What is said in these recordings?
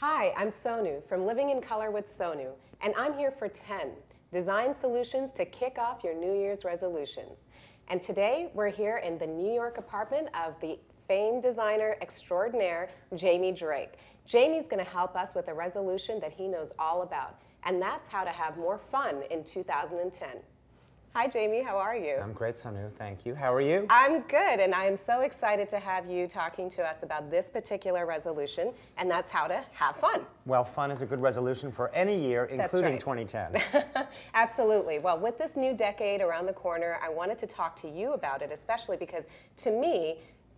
Hi, I'm Sonu from Living in Color with Sonu, and I'm here for 10 design solutions to kick off your New Year's resolutions. And today we're here in the New York apartment of the famed designer extraordinaire, Jamie Drake. Jamie's going to help us with a resolution that he knows all about, and that's how to have more fun in 2010. Hi, Jamie. How are you? I'm great, Sonu. Thank you. How are you? I'm good, and I am so excited to have you talking to us about this particular resolution, and that's how to have fun. Well, fun is a good resolution for any year, including 2010. Absolutely. Well, with this new decade around the corner, I wanted to talk to you about it, especially because, to me,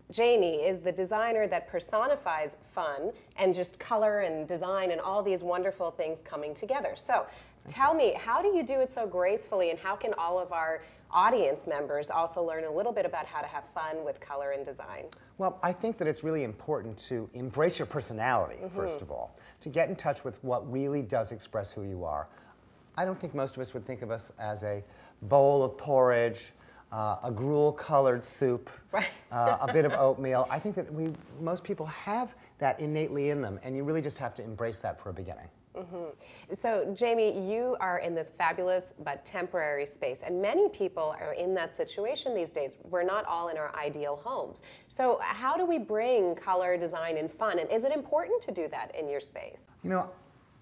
Jamie is the designer that personifies fun and just color and design and all these wonderful things coming together. So tell me, how do you do it so gracefully, and how can all of our audience members also learn a little bit about how to have fun with color and design? Well, I think that it's really important to embrace your personality, first of all, to get in touch with what really does express who you are. I don't think most of us would think of us as a bowl of porridge, a gruel-colored soup, right. A bit of oatmeal. I think that most people have that innately in them, and you really just have to embrace that for a beginning. So, Jamie, you are in this fabulous but temporary space, and many people are in that situation these days. We're not all in our ideal homes. So how do we bring color, design, and fun? And is it important to do that in your space? You know,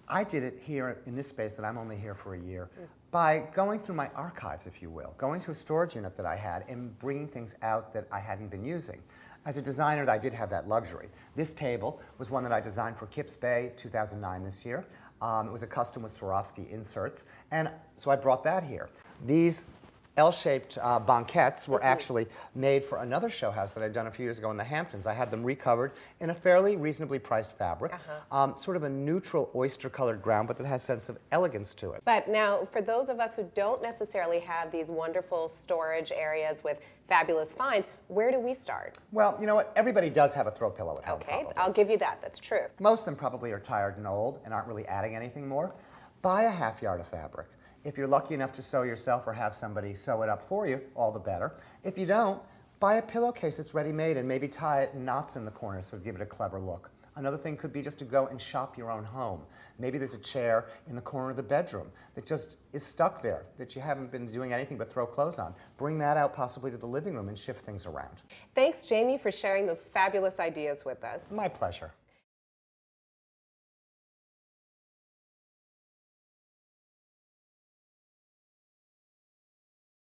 I did it here in this space that I'm only here for a year by going through my archives, if you will, going to a storage unit that I had and bringing things out that I hadn't been using. As a designer, I did have that luxury. This table was one that I designed for Kips Bay 2009 this year. It was a custom with Swarovski inserts, and so I brought that here. These L-shaped banquettes were actually made for another show house that I'd done a few years ago in the Hamptons. I had them recovered in a fairly reasonably priced fabric, sort of a neutral oyster-colored ground, but that has a sense of elegance to it. But now, for those of us who don't necessarily have these wonderful storage areas with fabulous finds, where do we start? Well, you know what? Everybody does have a throw pillow at home, Okay, probably. I'll give you that. That's true. Most of them probably are tired and old and aren't really adding anything more. Buy a half yard of fabric. If you're lucky enough to sew yourself or have somebody sew it up for you, all the better. If you don't, buy a pillowcase that's ready-made and maybe tie it in knots in the corners so give it a clever look. Another thing could be just to go and shop your own home. Maybe there's a chair in the corner of the bedroom that just is stuck there, that you haven't been doing anything but throw clothes on. Bring that out possibly to the living room and shift things around. Thanks, Jamie, for sharing those fabulous ideas with us. My pleasure.